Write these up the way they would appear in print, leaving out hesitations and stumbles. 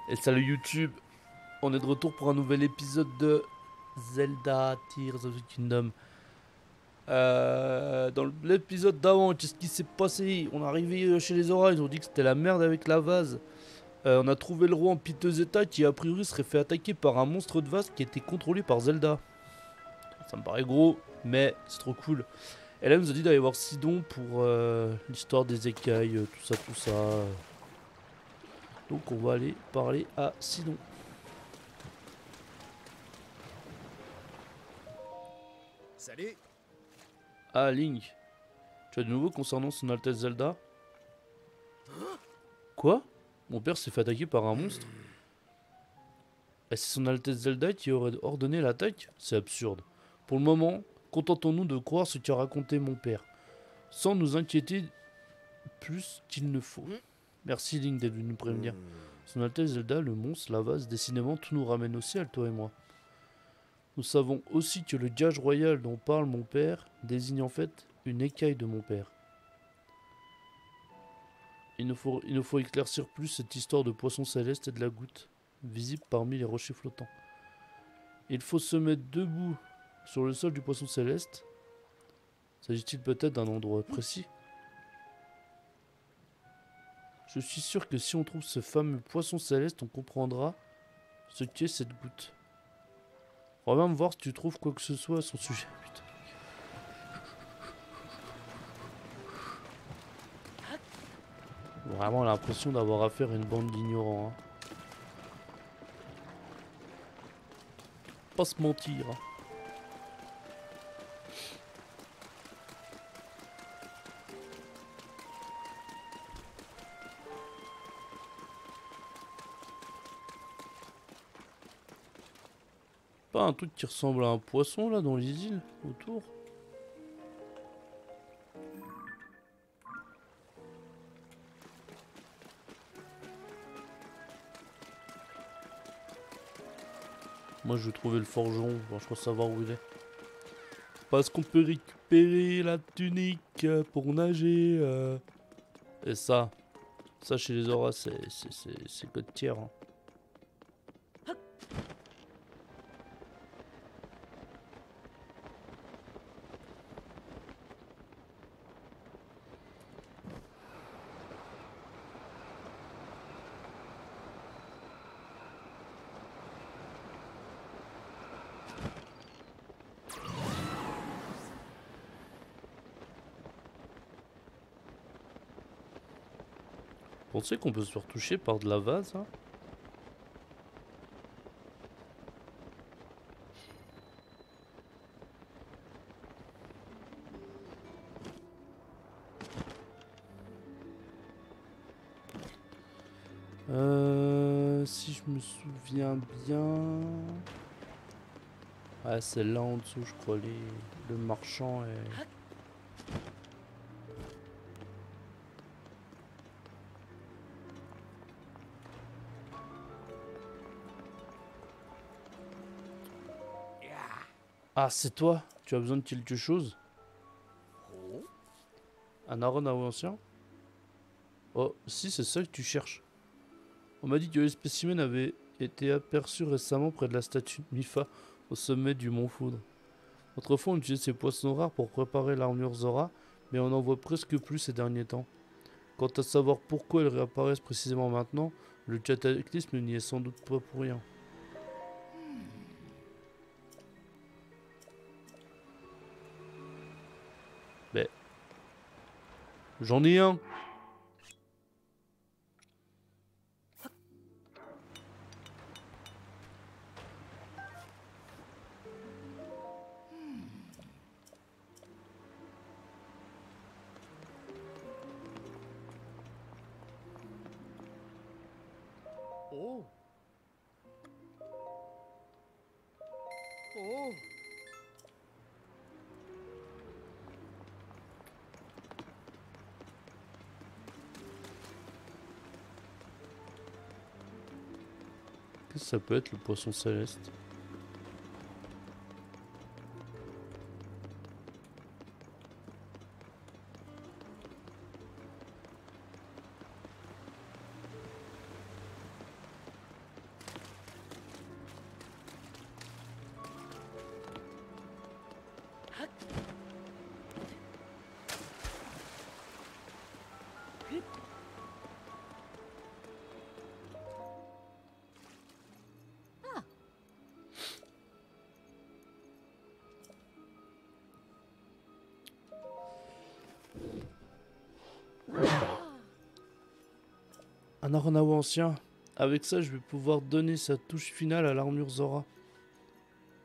Et salut YouTube, on est de retour pour un nouvel épisode de Zelda Tears of the Kingdom. Dans l'épisode d'avant, qu'est-ce qui s'est passé? On est arrivé chez les Zora, ils ont dit que c'était la merde avec la vase. On a trouvé le roi en piteux état qui a priori serait fait attaquer par un monstre de vase qui était contrôlé par Zelda. Ça me paraît gros, mais c'est trop cool. Et là, elle nous a dit d'aller voir Sidon pour l'histoire des écailles, tout ça, tout ça. Donc on va aller parler à Sidon. Salut. Ah, Link. Tu as de nouveau concernant son Altesse Zelda? Quoi? Mon père s'est fait attaquer par un monstre? Et c'est son Altesse Zelda qui aurait ordonné l'attaque? C'est absurde. Pour le moment, contentons-nous de croire ce qu'a raconté mon père, sans nous inquiéter plus qu'il ne faut. Merci Link d'être venu nous prévenir. Son Altesse Zelda, le monstre, la vase, décidément tout nous ramène au ciel, toi et moi. Nous savons aussi que le gage royal dont parle mon père désigne en fait une écaille de mon père. Il nous faut éclaircir plus cette histoire de poisson céleste et de la goutte, visible parmi les rochers flottants. Il faut se mettre debout sur le sol du poisson céleste. S'agit-il peut-être d'un endroit précis? Je suis sûr que si on trouve ce fameux poisson céleste, on comprendra ce qu'est cette goutte. On va même voir si tu trouves quoi que ce soit à son sujet. Putain. Vraiment l'impression d'avoir affaire à une bande d'ignorants. Hein. Pas se mentir. Hein. Pas un truc qui ressemble à un poisson là dans les îles autour? Moi je vais trouver le forgeron, bon, je crois savoir où il est. Parce qu'on peut récupérer la tunique pour nager. Et ça chez les auras c'est code tiers. Hein. Pensez qu'on peut se faire toucher par de la vase hein? Si je me souviens bien... Ah c'est là en dessous je crois le marchand est... Ah c'est toi? Tu as besoin de quelque chose? Un Aaron ancien? Oh si c'est ça que tu cherches. On m'a dit que les spécimens avaient été aperçus récemment près de la statue de Mifa au sommet du mont Foudre. Autrefois on utilisait ces poissons rares pour préparer l'armure Zora, mais on n'en voit presque plus ces derniers temps. Quant à savoir pourquoi elles réapparaissent précisément maintenant, le cataclysme n'y est sans doute pas pour rien. Ben, j'en ai un. Oh. Oh. Qu'est-ce que ça peut être le poisson céleste? Un Arnawa ancien. Avec ça, je vais pouvoir donner sa touche finale à l'armure Zora.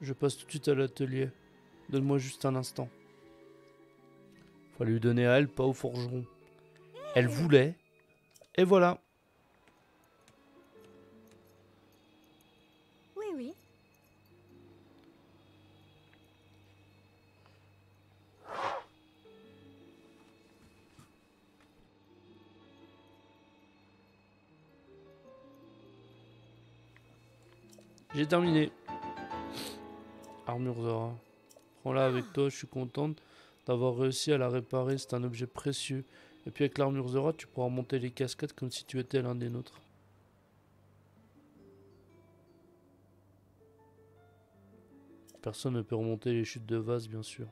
Je passe tout de suite à l'atelier. Donne-moi juste un instant. Fallait lui donner à elle, pas au forgeron. Elle voulait. Et voilà. Oui, oui. J'ai terminé. Armure Zora. Prends-la avec toi, je suis contente d'avoir réussi à la réparer, c'est un objet précieux. Et puis avec l'armure Zora, tu pourras monter les cascades comme si tu étais l'un des nôtres. Personne ne peut remonter les chutes de vase, bien sûr.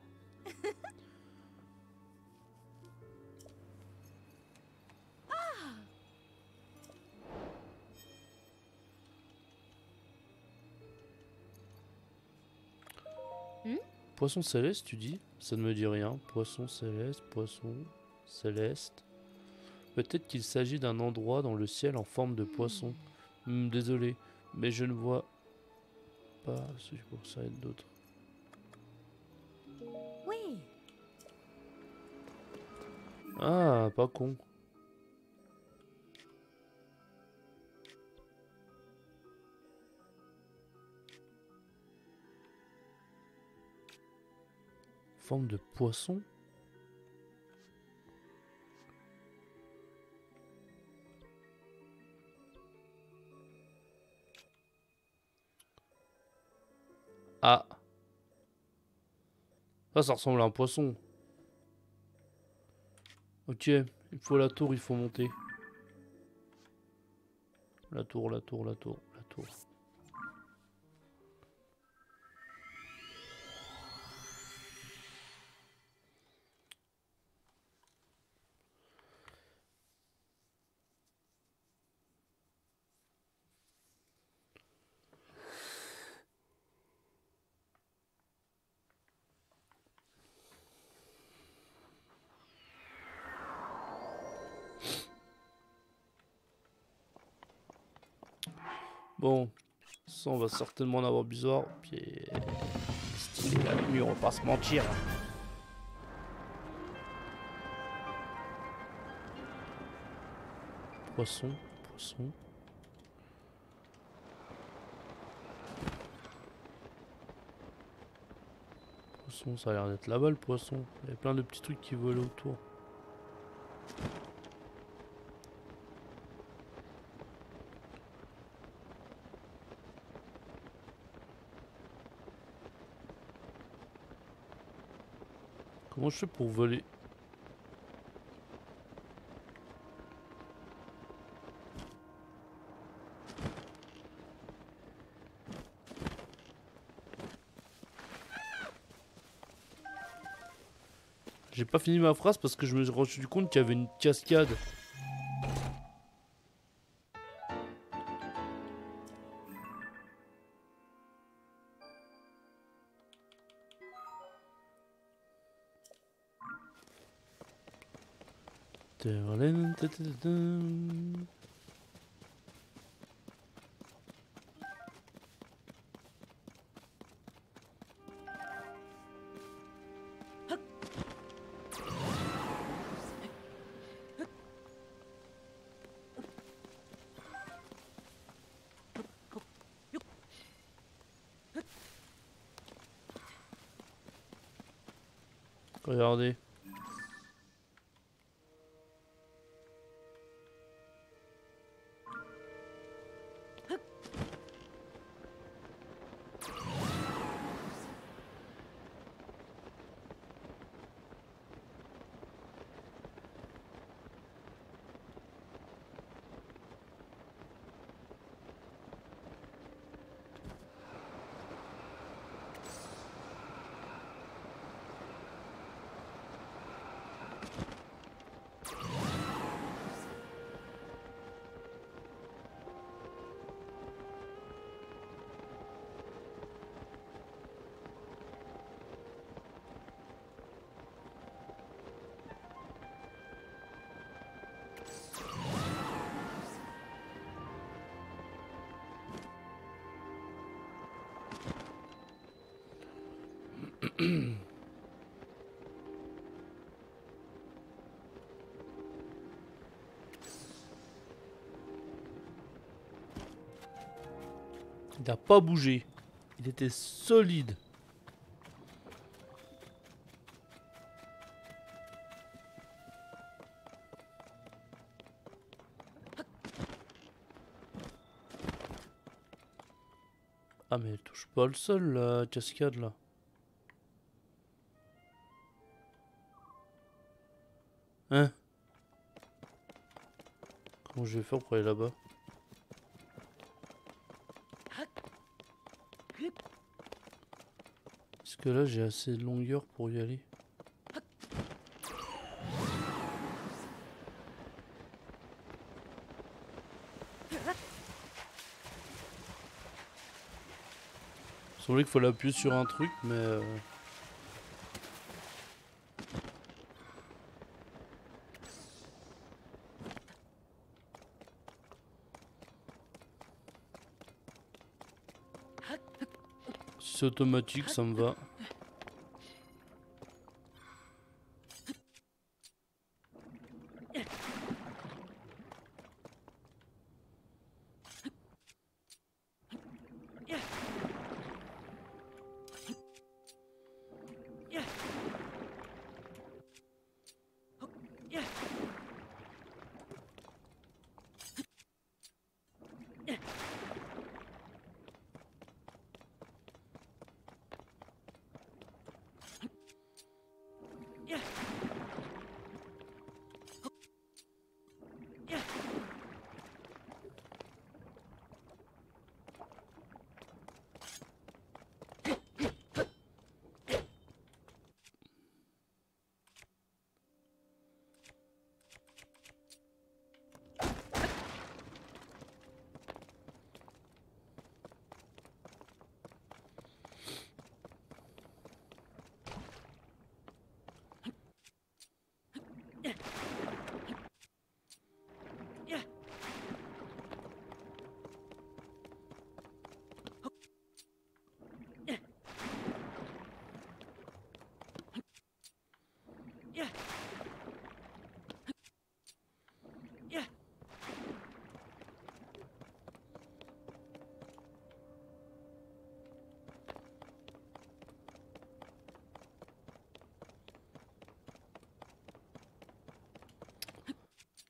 Poisson céleste, tu dis? Ça ne me dit rien. Poisson céleste, poisson céleste. Peut-être qu'il s'agit d'un endroit dans le ciel en forme de poisson. Désolé, mais je ne vois pas ce que pour ça être d'autres. Oui. Ah, pas con. Forme de poisson? Ah. Ça ressemble à un poisson. Ok, il faut la tour, il faut monter. La tour, la tour, la tour, la tour. Bon, ça on va certainement en avoir besoin. Puis stylé la nuit, on va pas se mentir. Poisson, poisson. Poisson, ça a l'air d'être là-bas le poisson. Il y a plein de petits trucs qui volent autour. Comment je fais pour voler? J'ai pas fini ma phrase parce que je me suis rendu compte qu'il y avait une cascade. Regardez. Il n'a pas bougé. Il était solide. Ah mais elle touche pas le sol la cascade là. Hein? Comment je vais faire pour aller là-bas? Est-ce que là j'ai assez de longueur pour y aller? Il semblait qu'il fallait appuyer sur un truc mais... Si c'est automatique ça me va.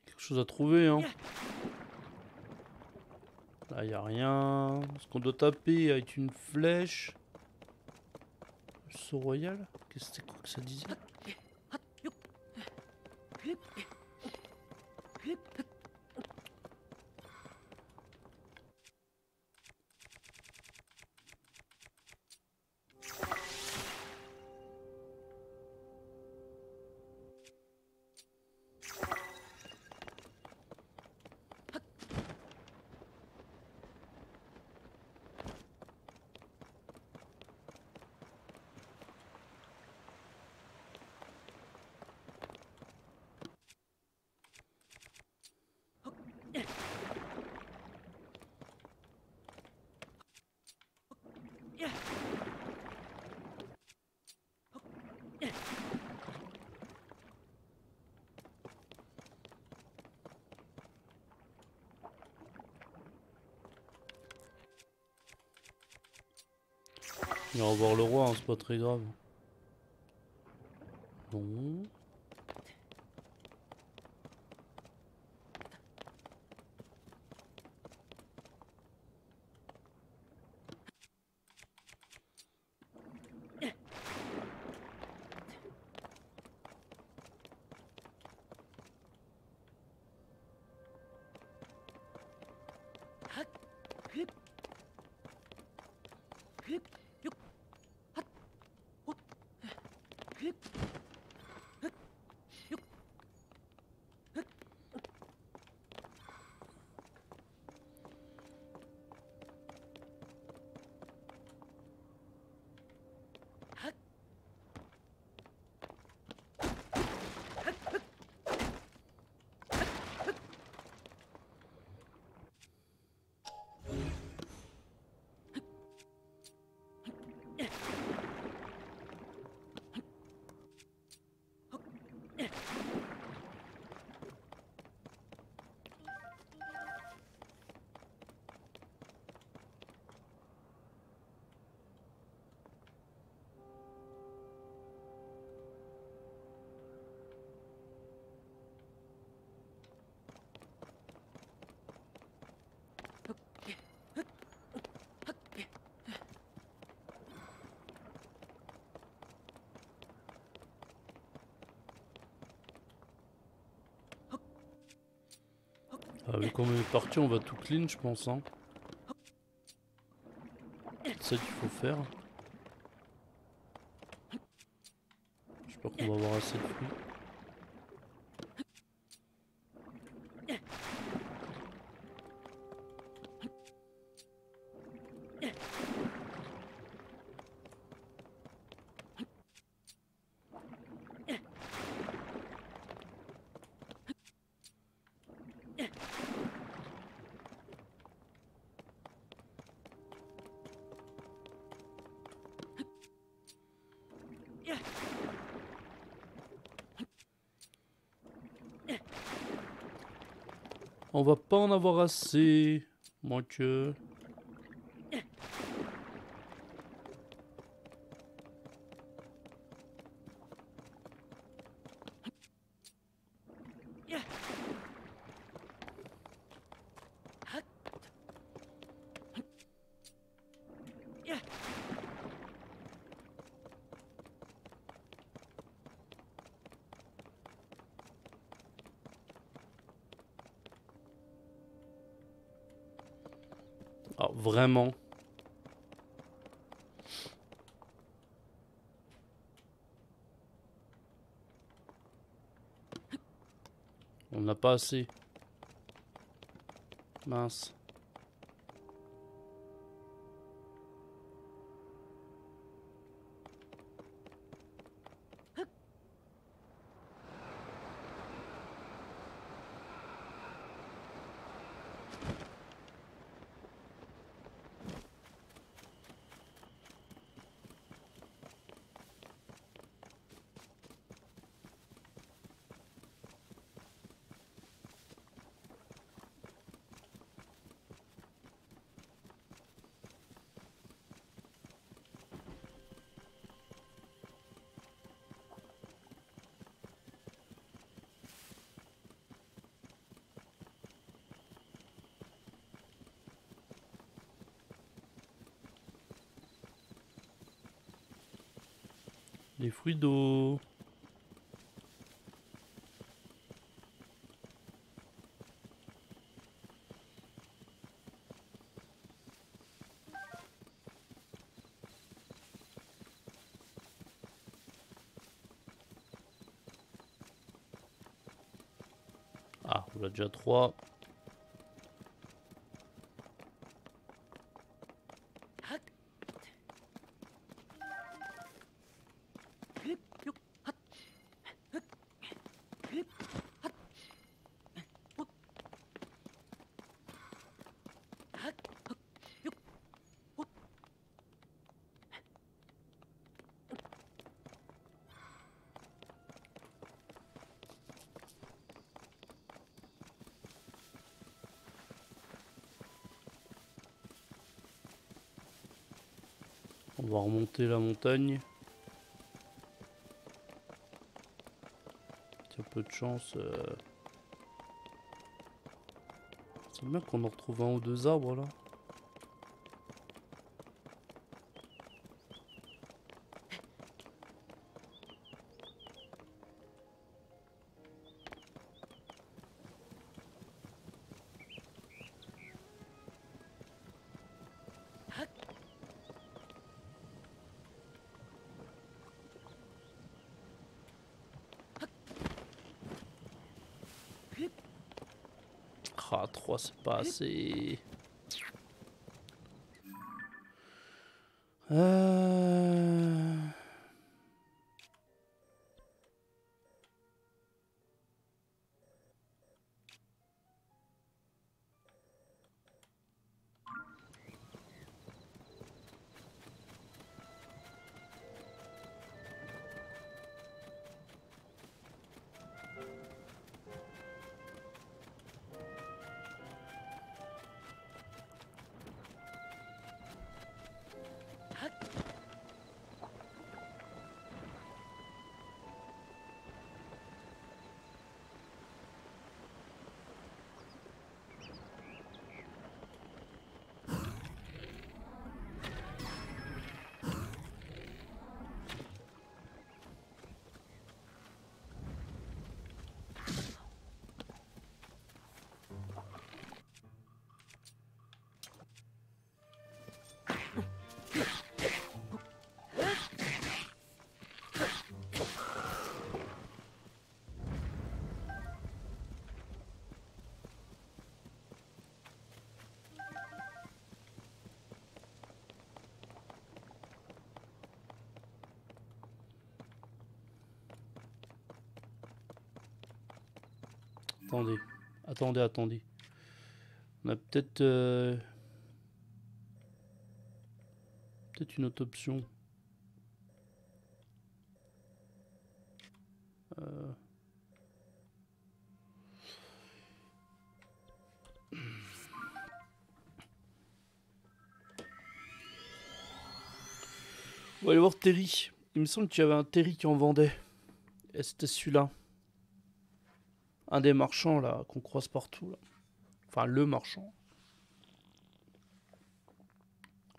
Quelque chose à trouver hein. Là y a rien. Est-ce qu'on doit taper avec une flèche? Le saut royal? Qu'est-ce que c'était quoi que ça disait? On va voir le roi, hein, c'est pas très grave. Non. Vu qu'on est parti, on va tout clean, je pense. Hein. C'est ça qu'il faut faire. J'espère qu'on va avoir assez de fruits. On va pas en avoir assez. Moins que... Alors vraiment. On n'a pas assez. Mince. Les fruits d'eau. Ah, on a déjà 3. On va remonter la montagne. Il y a peu de chance. C'est bien qu'on en retrouve un ou deux arbres là. Ah, 3 c'est pas assez. Attendez. Attendez. On a peut-être... peut-être une autre option. On va aller voir Terry. Il me semble qu'il y avait un Terry qui en vendait. Et c'était celui-là. Un des marchands là qu'on croise partout là. Enfin le marchand.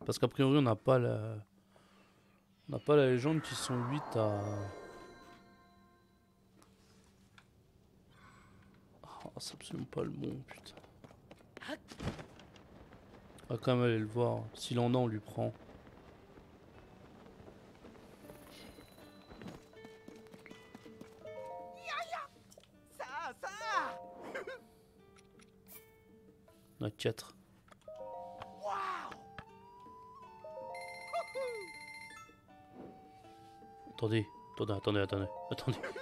Parce qu'a priori on n'a pas la. On n'a pas la légende qui sont 8 à. Ah, c'est absolument pas le bon, putain. On va quand même aller le voir. S'il en a, on lui prend. On a 4. Attendez.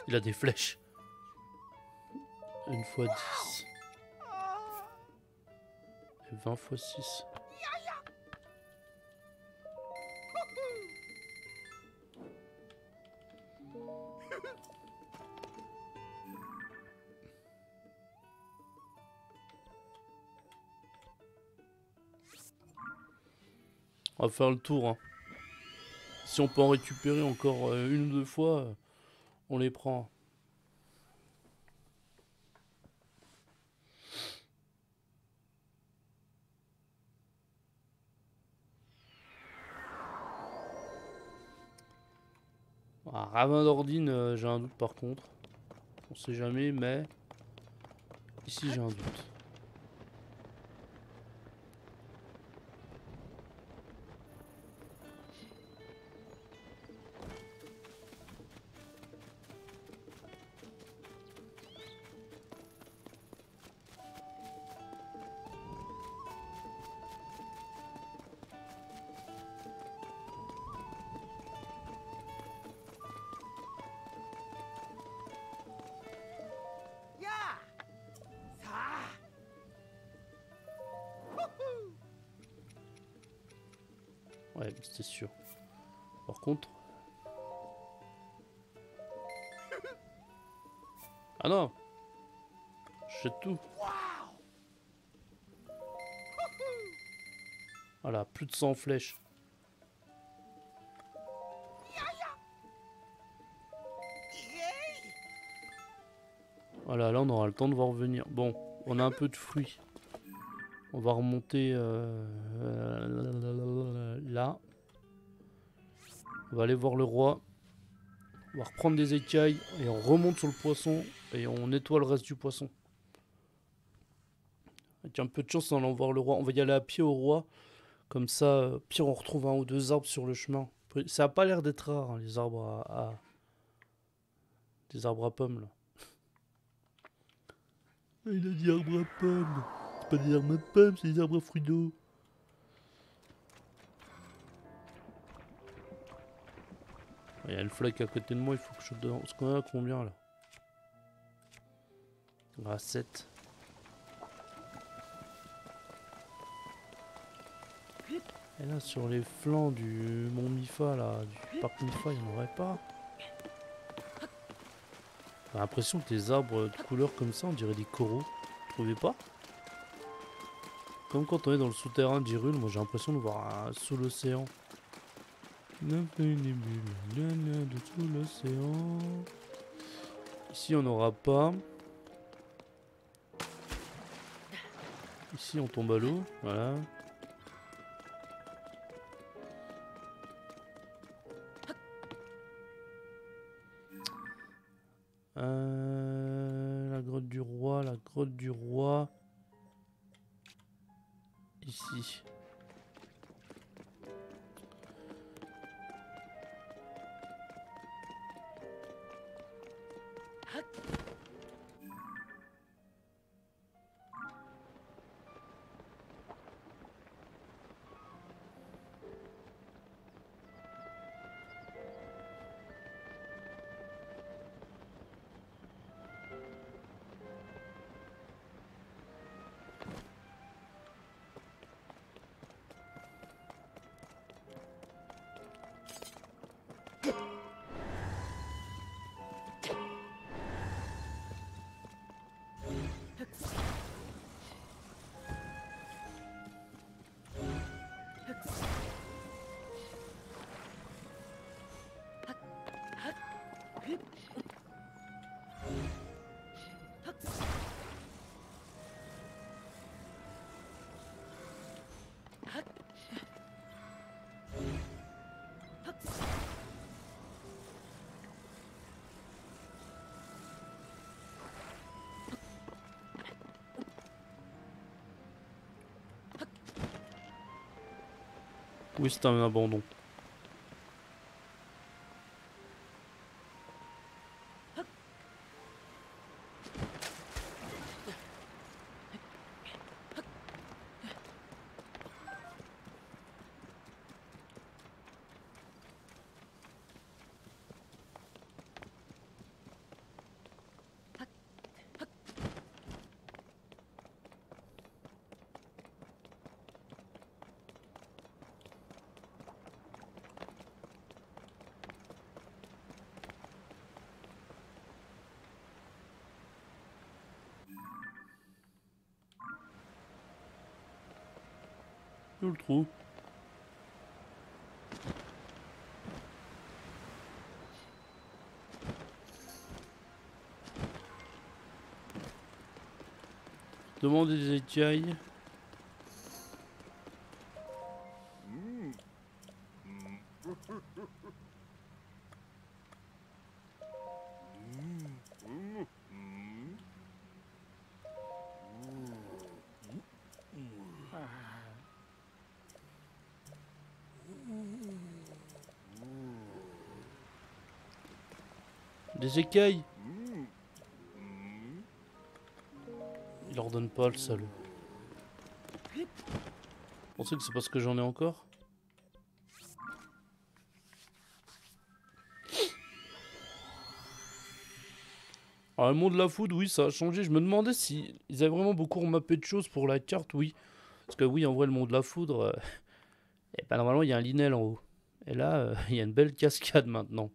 Il a des flèches. 1 fois 10. Et 20 fois 6. On va faire le tour. Hein. Si on peut en récupérer encore 1 ou 2 fois, on les prend. Ah, Ravin d'Ordine, j'ai un doute par contre. On sait jamais, mais ici j'ai un doute. Ouais, c'était sûr. Par contre... Ah non! Je jette tout. Voilà, plus de 100 flèches. Voilà, là on aura le temps de voir venir. Bon, on a un peu de fruits. On va remonter là. On va aller voir le roi. On va reprendre des écailles et on remonte sur le poisson et on nettoie le reste du poisson. Avec un peu de chance, on va voir le roi. On va y aller à pied au roi. Comme ça, pire, on retrouve 1 ou 2 arbres sur le chemin. Ça a pas l'air d'être rare, hein, les arbres des arbres à pommes, là. Ah, il a dit arbres à pommes. C'est pas des arbres à pommes, c'est des arbres à fruits d'eau. Il y a une flaque à côté de moi, il faut que je donne. Parce qu'on a combien, là? On a 7. Et là, sur les flancs du mont Mifa, là, du parc Mifa, il n'y en aurait pas. J'ai l'impression que les arbres de couleur comme ça, on dirait des coraux. Vous trouvez pas? Comme quand on est dans le souterrain d'Hyrule, moi j'ai l'impression de voir sous l'océan. De sous l'océan. Ici on n'aura pas. Ici on tombe à l'eau, voilà. La grotte du roi. Ici. Oui, c'est un abandon. Où le trou? Demandez des écailles. Des écailles. Il leur donne pas, le salaud. Vous pensez que c'est parce que j'en ai encore? Alors, le monde de la food, oui, ça a changé. Je me demandais si ils avaient vraiment beaucoup remappé de choses pour la carte, oui. Parce que oui, en vrai, le monde de la foudre, et ben, normalement, il y a un linel en haut. Et là, il y a une belle cascade maintenant.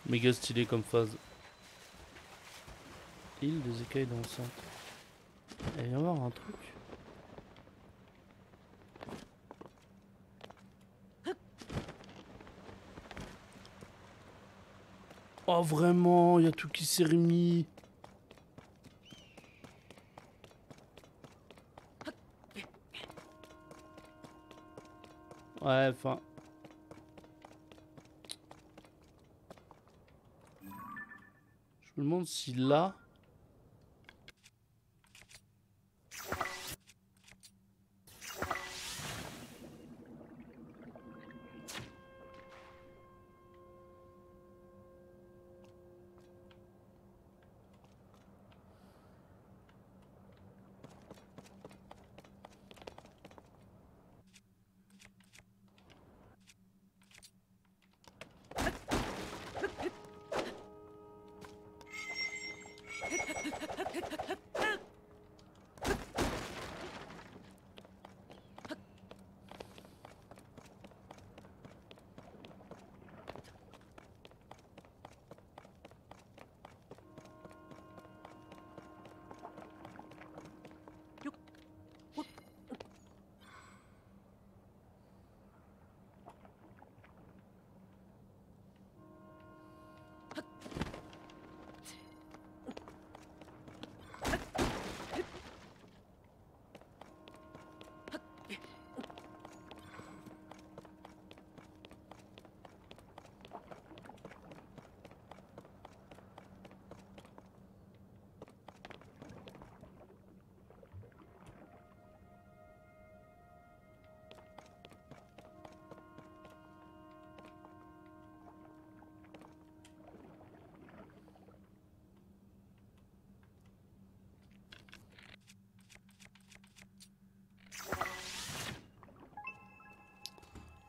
Méga stylé comme phase. Île des écailles dansantes. Il va y avoir un truc. Oh vraiment, il y a tout qui s'est remis. Ouais, enfin. Je me demande si là.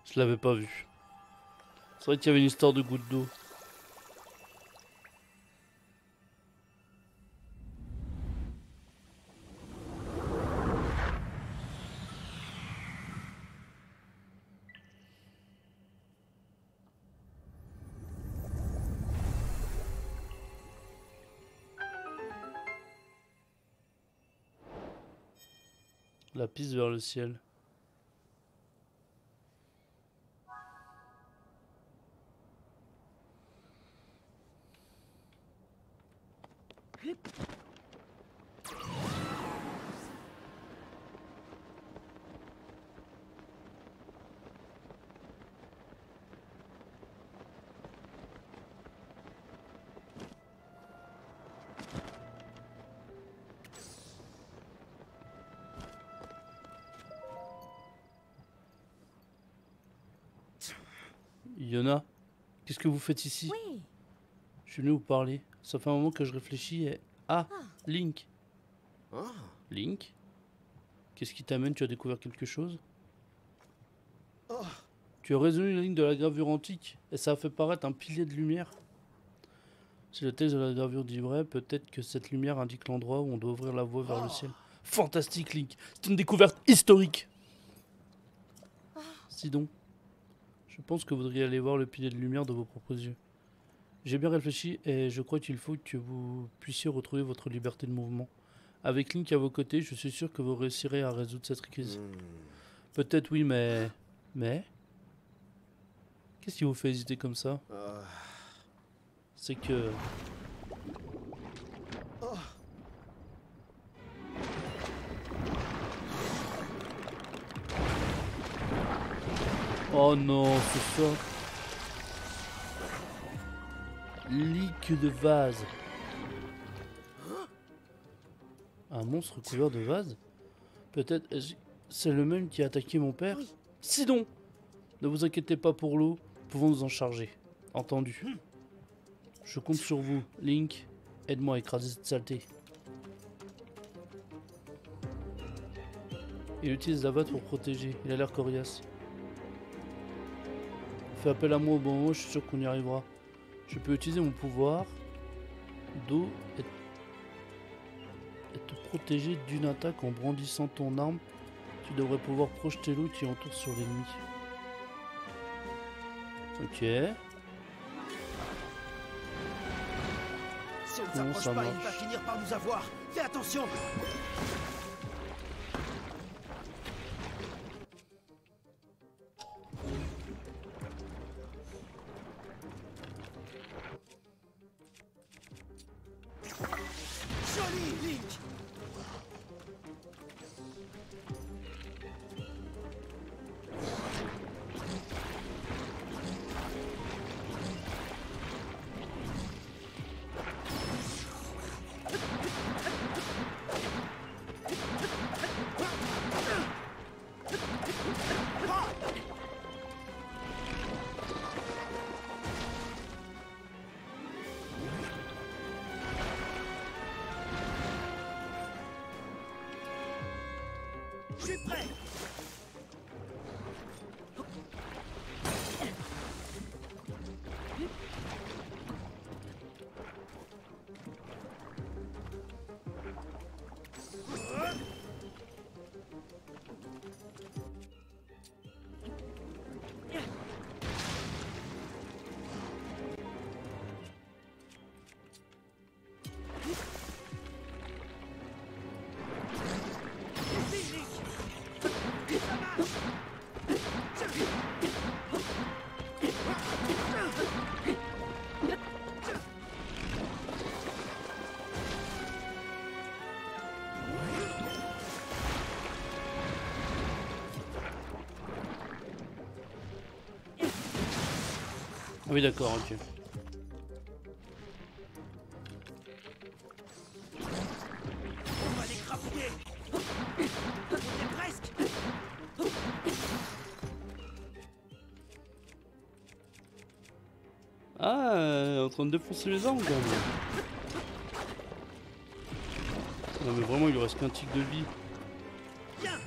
Je l'avais pas vu. C'est vrai qu'il y avait une histoire de goutte d'eau. La piste vers le ciel. Yona, qu'est-ce que vous faites ici? Oui. Je suis venu vous parler. Ça fait un moment que je réfléchis et... Ah, Link. Ah, Link? Qu'est-ce qui t'amène? Tu as découvert quelque chose? oh, Tu as résolu la ligne de la gravure antique et ça a fait paraître un pilier de lumière. Si le texte de la gravure dit vrai, peut-être que cette lumière indique l'endroit où on doit ouvrir la voie vers le ciel. Fantastique, Link. C'est une découverte historique. Sidon, je pense que vous devriez aller voir le pilier de lumière de vos propres yeux. J'ai bien réfléchi et je crois qu'il faut que vous puissiez retrouver votre liberté de mouvement. Avec Link à vos côtés, je suis sûr que vous réussirez à résoudre cette crise. Peut-être oui, mais... Mais... Qu'est-ce qui vous fait hésiter comme ça? C'est que... Oh non, c'est ça. Lique de vase. Un monstre couvert de vase? Peut-être c'est le même qui a attaqué mon père? Oui. Sidon! Ne vous inquiétez pas pour l'eau, nous pouvons nous en charger. Entendu. Je compte sur vous. Link, aide-moi à écraser cette saleté. Il utilise la batte pour protéger. Il a l'air coriace. Fais appel à moi au bon moment, je suis sûr qu'on y arrivera. Je peux utiliser mon pouvoir d'eau et te protéger d'une attaque en brandissant ton arme. Tu devrais pouvoir projeter l'eau qui entoure sur l'ennemi. Ok. si on ne Comment s'approche ça pas, il marche? va finir par nous avoir. Fais attention. Joli, Link. Je suis prêt. Oui, d'accord, ok. On va les crapouiller. On est presque. Ah, en train de défoncer les armes, quand même. Non, mais vraiment, il lui reste qu'un tic de vie. Viens.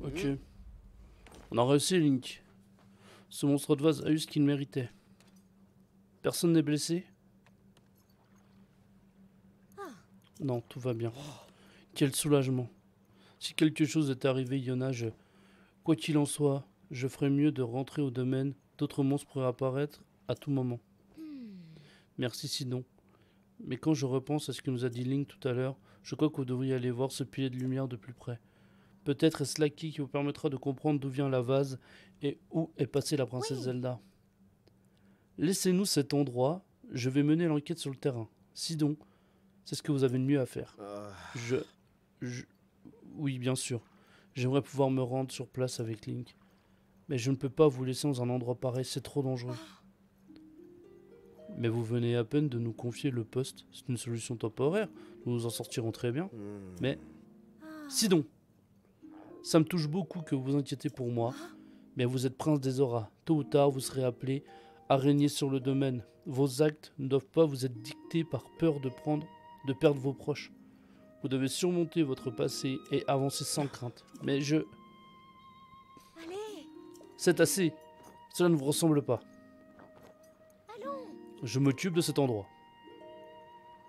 Ok. On a réussi, Link. Ce monstre de vase a eu ce qu'il méritait. Personne n'est blessé? Non, tout va bien. Quel soulagement. Si quelque chose est arrivé, Yona, quoi qu'il en soit, je ferais mieux de rentrer au domaine. D'autres monstres pourraient apparaître à tout moment. Merci Sidon. Mais quand je repense à ce que nous a dit Link tout à l'heure, je crois que vous devriez aller voir ce pilier de lumière de plus près. Peut-être est-ce là qui vous permettra de comprendre d'où vient la vase et où est passée la princesse Zelda. Laissez-nous cet endroit, je vais mener l'enquête sur le terrain. Sidon, c'est ce que vous avez de mieux à faire. Je... Oui, bien sûr. J'aimerais pouvoir me rendre sur place avec Link. Mais je ne peux pas vous laisser dans un endroit pareil, c'est trop dangereux. Mais vous venez à peine de nous confier le poste. C'est une solution temporaire. Nous nous en sortirons très bien. Mais... Sidon, ça me touche beaucoup que vous vous inquiétez pour moi. Mais vous êtes prince des auras. Tôt ou tard, vous serez appelé à régner sur le domaine. Vos actes ne doivent pas vous être dictés par peur de perdre vos proches. Vous devez surmonter votre passé et avancer sans crainte. Mais Allez, c'est assez. Cela ne vous ressemble pas. allons. Je m'occupe de cet endroit.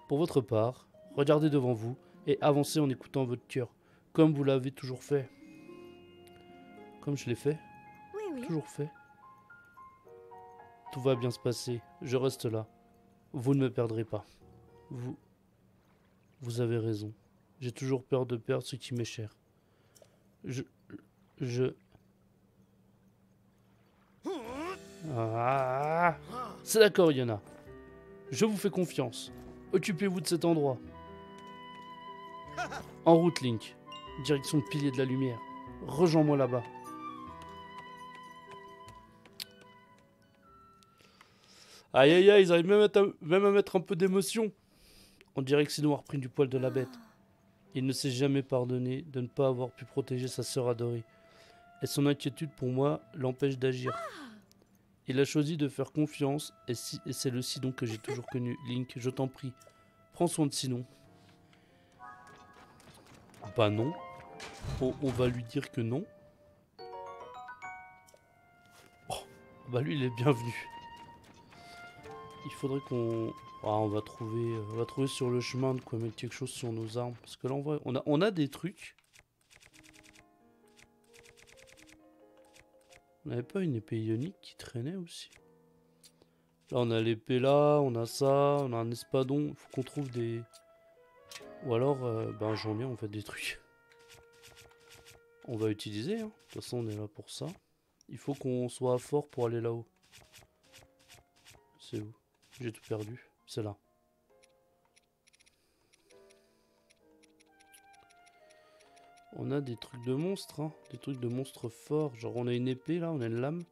Pour votre part, regardez devant vous et avancez en écoutant votre cœur, comme vous l'avez toujours fait. Comme je l'ai fait, Oui, oui. toujours fait. Tout va bien se passer, je reste là. Vous ne me perdrez pas. Vous avez raison. J'ai toujours peur de perdre ce qui m'est cher. Ah, c'est d'accord, Yona. Je vous fais confiance. Occupez-vous de cet endroit. En route, Link. Direction le pilier de la lumière. Rejoins-moi là-bas. Aïe aïe aïe, ils arrivent même à mettre un peu d'émotion. On dirait que Sidon a repris du poil de la bête. Il ne s'est jamais pardonné de ne pas avoir pu protéger sa sœur adorée. Et son inquiétude pour moi l'empêche d'agir. Il a choisi de faire confiance et c'est le Sidon que j'ai toujours connu. Link, je t'en prie, prends soin de Sidon. Bah non. On va lui dire que non. Oh, bah lui il est bienvenu. Il faudrait qu'on... Ah, on va trouver sur le chemin de quoi mettre quelque chose sur nos armes. Parce que là, on a des trucs. On n'avait pas une épée ionique qui traînait aussi? Là, on a l'épée là, on a ça, on a un espadon. Il faut qu'on trouve des... Ou alors, ben, j'en ai en fait des trucs. On va utiliser, hein. De toute façon, on est là pour ça. Il faut qu'on soit fort pour aller là-haut. C'est où? J'ai tout perdu. C'est là. On a des trucs de monstres, hein. Des trucs de monstres forts. Genre on a une épée là, on a une lame.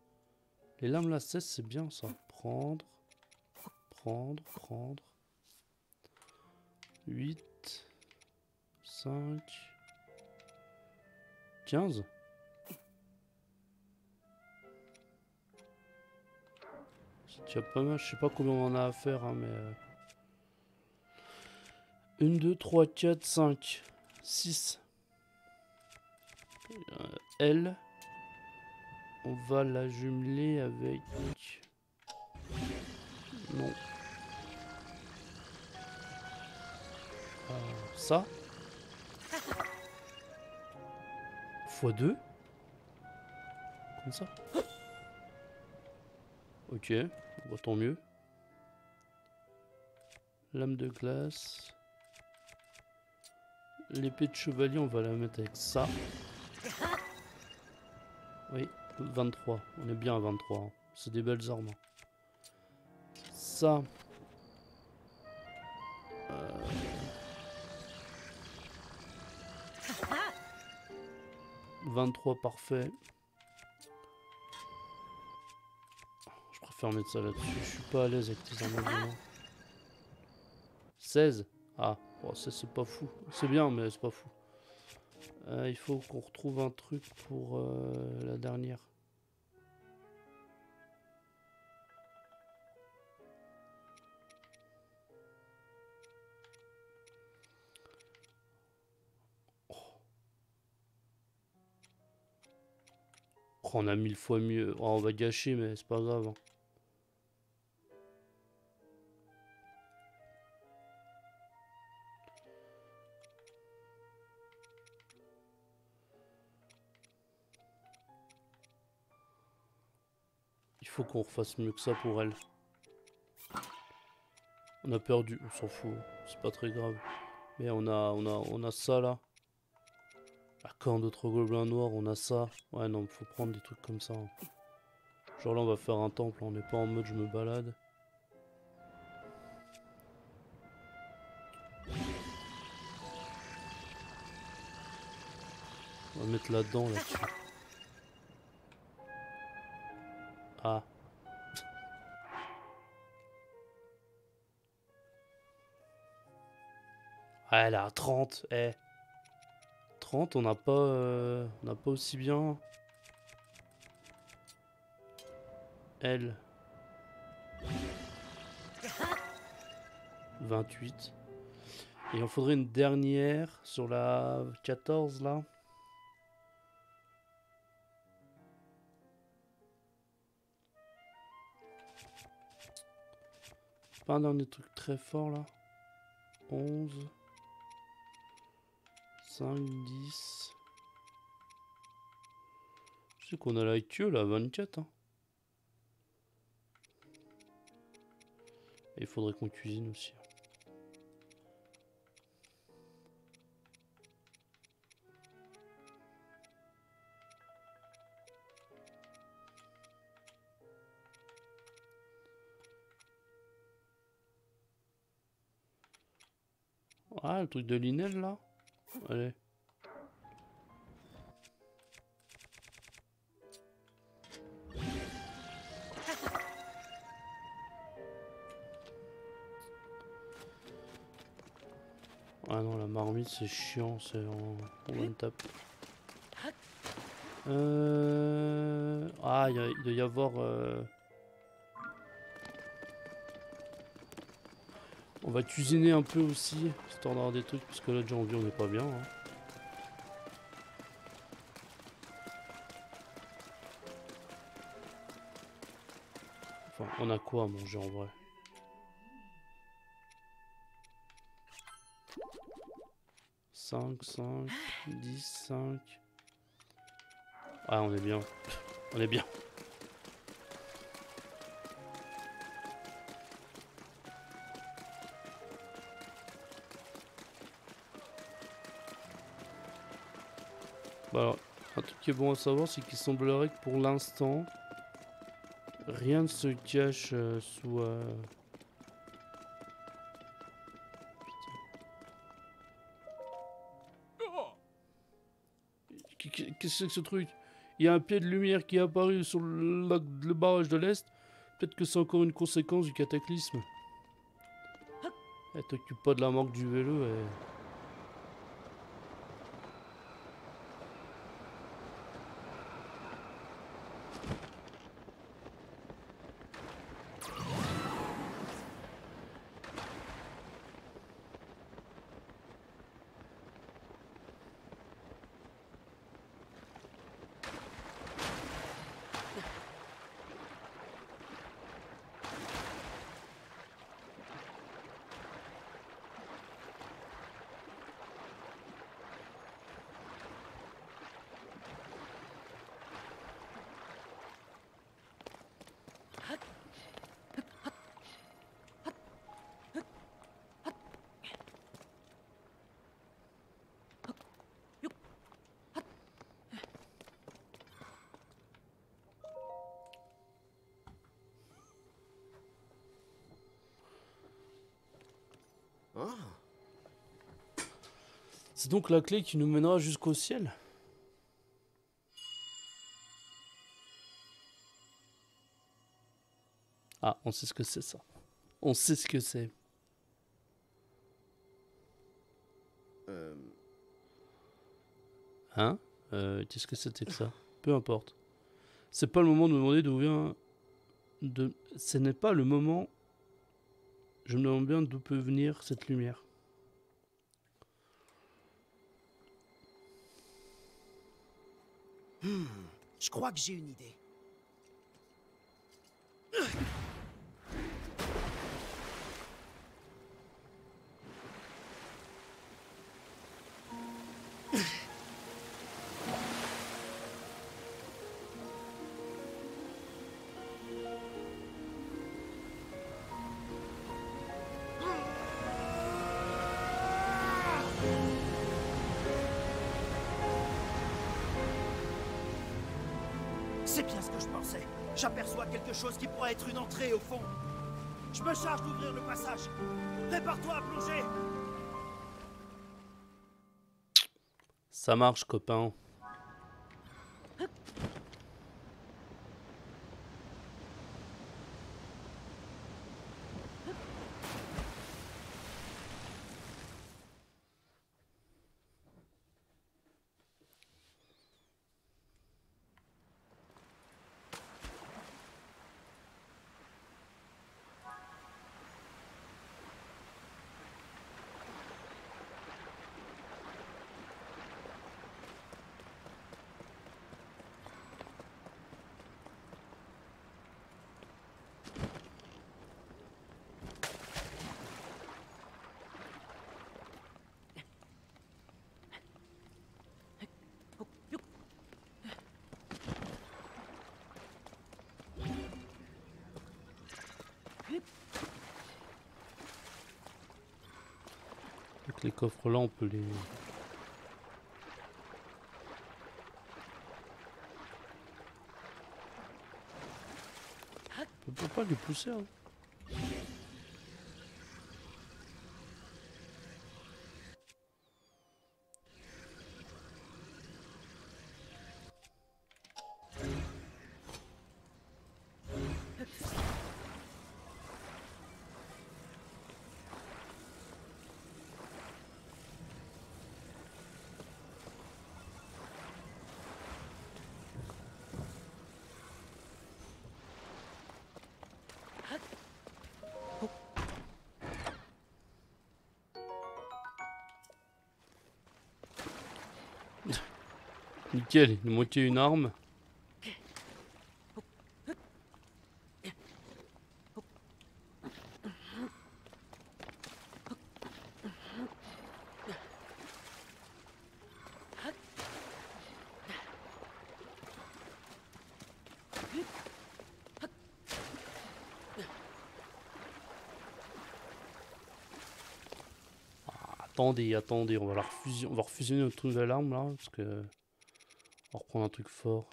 Les lames là, c'est bien ça. Prendre. 8. 5. 15. C'est déjà pas mal. Je sais pas combien on en a à faire, hein, mais... 1, 2, 3, 4, 5. 6. Elle, on va la jumeler avec... Non. Ça. x2. Comme ça. Ok, bah, tant mieux. Lame de glace. L'épée de chevalier, on va la mettre avec ça. Oui, 23. On est bien à 23. Hein. C'est des belles armes. Ça. 23, parfait. Je préfère mettre ça là-dessus. Je suis pas à l'aise avec tes armes. 16. Ah, bon, ça c'est pas fou. C'est bien, mais c'est pas fou. Il faut qu'on retrouve un truc pour la dernière. Oh. Oh, on a 1000 fois mieux. Oh, on va gâcher, mais c'est pas grave. Hein. faut qu'on refasse mieux que ça pour elle. On a perdu, on s'en fout, c'est pas très grave. Mais on a ça là. Ah, quand d'autres gobelins noirs, on a ça. Ouais, non, faut prendre des trucs comme ça. Hein. Genre là, on va faire un temple, on n'est pas en mode je me balade. On va mettre là-dedans, là-dessus. Ah. Ah, elle a 30, eh. 30, on n'a pas aussi bien. Elle. 28. Et il en faudrait une dernière sur la 14 là. Pas un dernier truc très fort là. 11. 5, 10. Je sais qu'on a la queue là, 24. Hein. Et il faudrait qu'on cuisine aussi. Ah, le truc de Linel là. Allez. Ah non, la marmite c'est chiant, c'est en one tap. Ah, il doit y avoir... On va cuisiner un peu aussi, histoire d'avoir des trucs, parce que là déjà en vie on n'est pas bien. Hein. Enfin, on a quoi à manger en vrai? Cinq, 10, 5. Ah, on est bien. On est bien. Bah alors, un truc qui est bon à savoir, c'est qu'il semblerait que pour l'instant, rien ne se cache sous... Qu'est-ce que c'est que ce truc? Il y a un pied de lumière qui est apparu sur le barrage de l'Est. Peut-être que c'est encore une conséquence du cataclysme. Elle t'occupe pas de la marque du vélo. Et... C'est donc la clé qui nous mènera jusqu'au ciel. Ah, on sait ce que c'est ça. On sait ce que c'est. Hein? Qu'est-ce que c'était que ça? Peu importe. C'est pas le moment de me demander d'où vient... Ce n'est pas le moment... Je me demande bien d'où peut venir cette lumière. Je crois que j'ai une idée. C'est bien ce que je pensais. J'aperçois quelque chose qui pourrait être une entrée au fond. Je me charge d'ouvrir le passage. Prépare-toi à plonger. Ça marche, copain. Donc les coffres là, on peut les... On peut pas les pousser, hein. Nickel, il nous manquait une arme. Attendez, attendez, on va refusionner notre nouvelle arme là, parce que... On va reprendre un truc fort.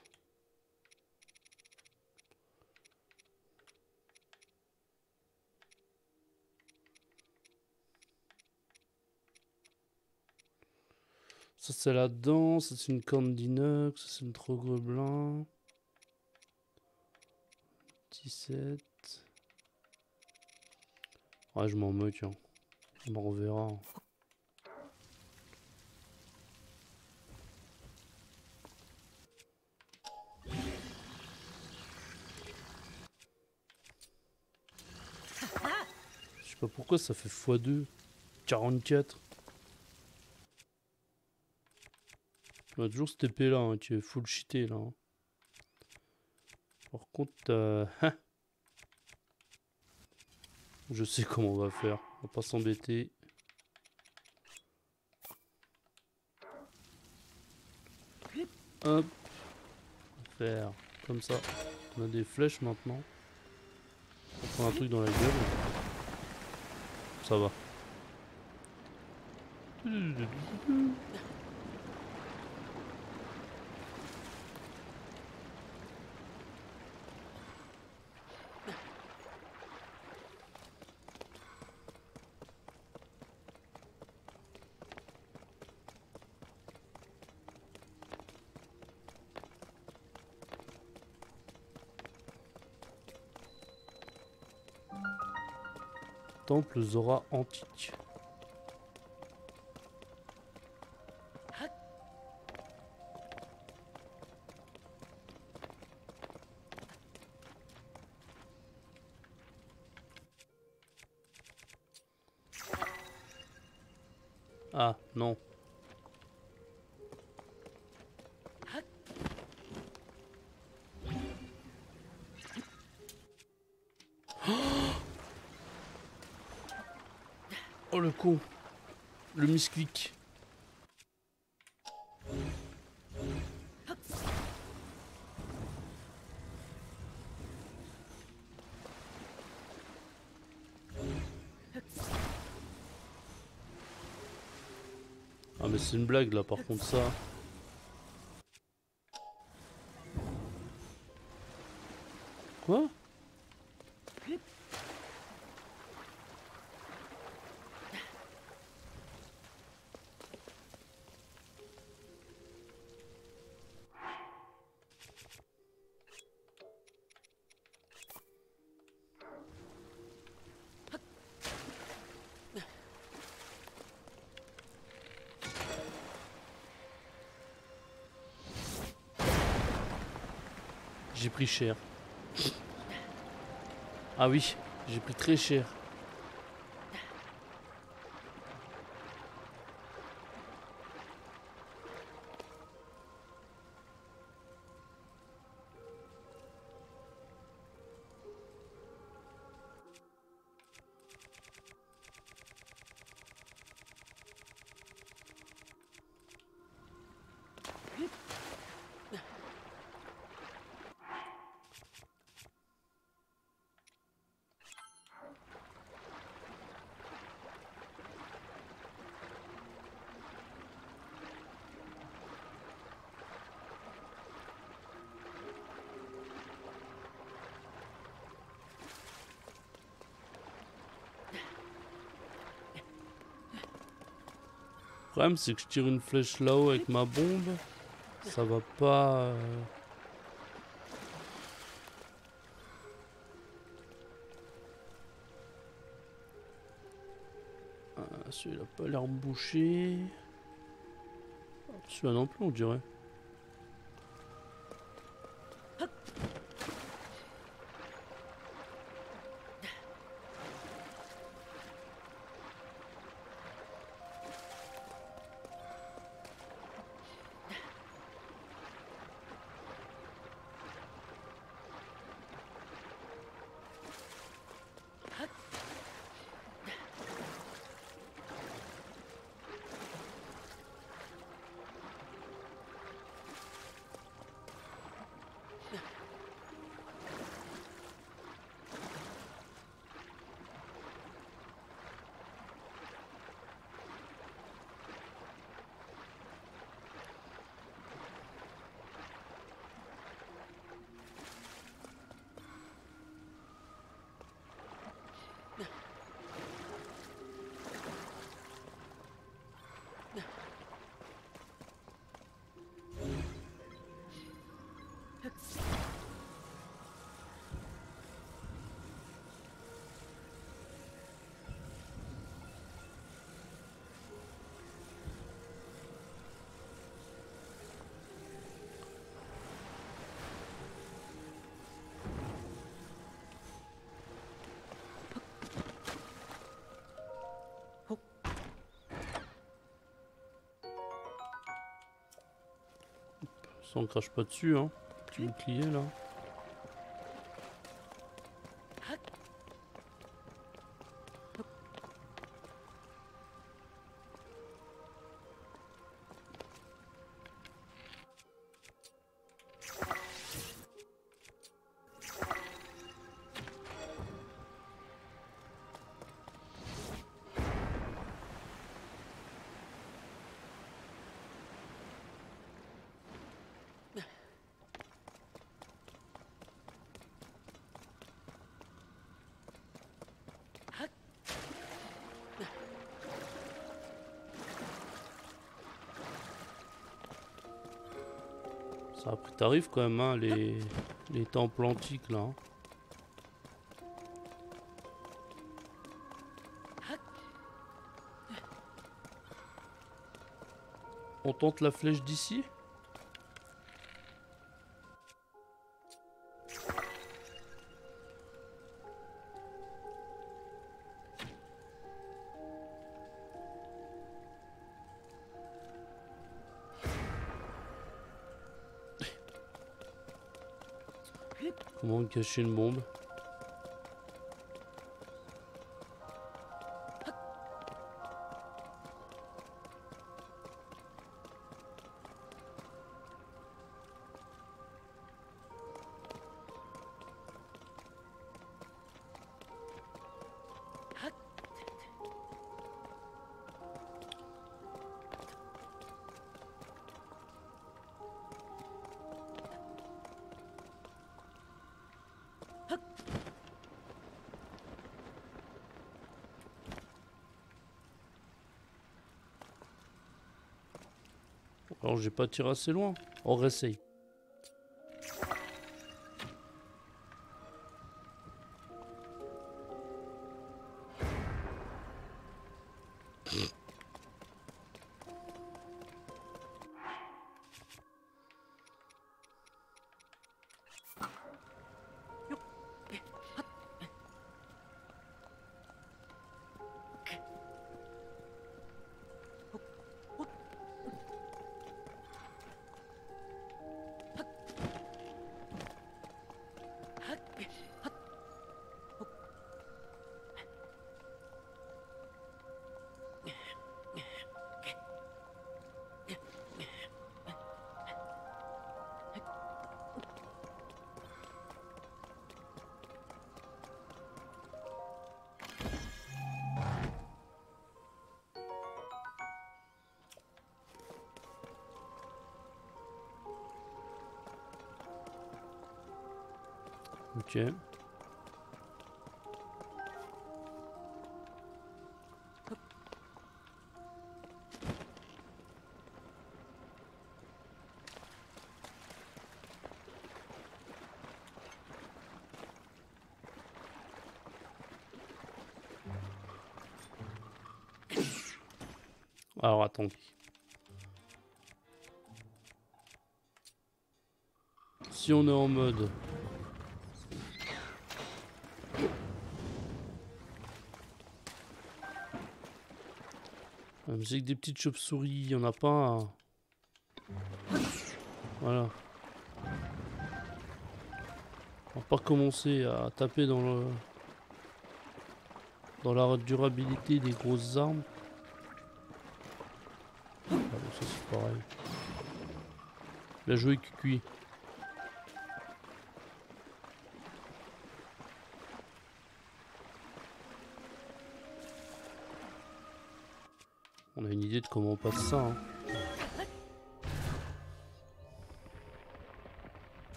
Ça c'est la dent, ça c'est une corne d'inox, ça c'est une trop gobelin. 17. Ouais, je m'en moque, hein. On en reverra. Je sais pas pourquoi ça fait x2. 44. On a toujours cette épée là, hein, qui est full cheaté là. Hein. Par contre, je sais comment on va faire. On va pas s'embêter. Hop. On va faire comme ça. On a des flèches maintenant. On prend un truc dans la gueule. Ça va. Temple Zora antique. Ah non. Oh le con. Le misclic. Ah mais c'est une blague là par contre ça. Quoi? J'ai pris cher. Ah oui, j'ai pris très cher. Le problème c'est que je tire une flèche là-haut avec ma bombe. Ça va pas... Celui-là a pas l'air bouché. Celui-là non plus on dirait. Ça on crache pas dessus hein. Petit bouclier là. Ça a pris tarif quand même, hein, les temples antiques là. Hein. On tente la flèche d'ici? Comment cacher une bombe? Alors j'ai pas tiré assez loin. On réessaye. Ok. Alors attendez. Si on est en mode... J'ai que des petites chauves-souris, il n'y en a pas un. Voilà. On va pas commencer à taper dans la durabilité des grosses armes. Ah bon, ça c'est pareil. Bien joué Cucuy. On a une idée de comment on passe ça. Hein.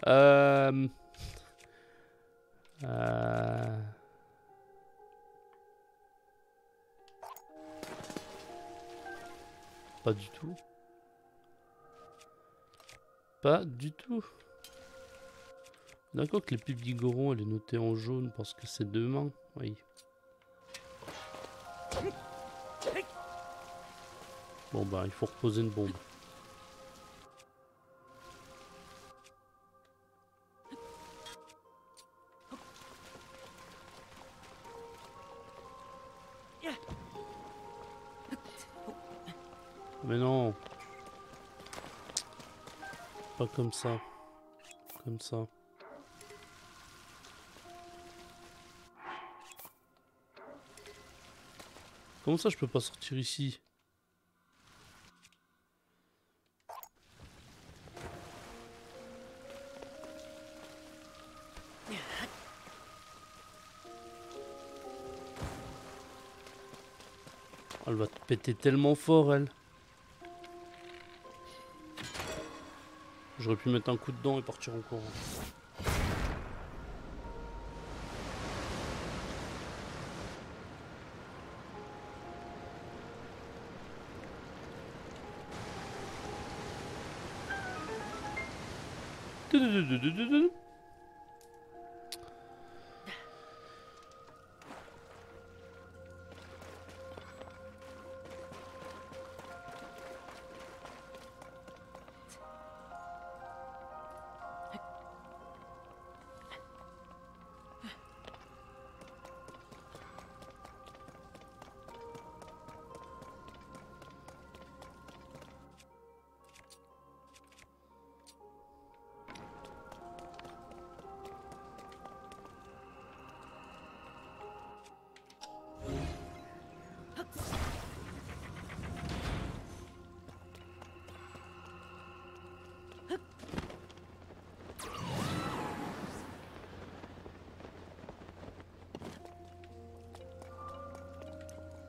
Euh... Pas du tout. Pas du tout. D'accord que l'épée Bigoron elle est notée en jaune parce que c'est deux mains. Oui. Bon bah il faut reposer une bombe. Mais non. Pas comme ça. Comme ça. Comment ça je peux pas sortir ici? Elle va te péter tellement fort elle. J'aurais pu mettre un coup dedans et partir en courant.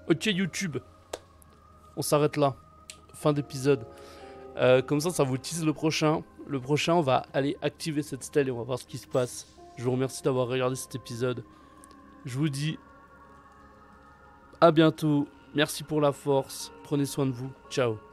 Ok YouTube, on s'arrête là. Fin d'épisode. Comme ça vous tease le prochain. Le prochain, on va aller activer cette stèle et on va voir ce qui se passe. Je vous remercie d'avoir regardé cet épisode. Je vous dis à bientôt. Merci pour la force. Prenez soin de vous. Ciao.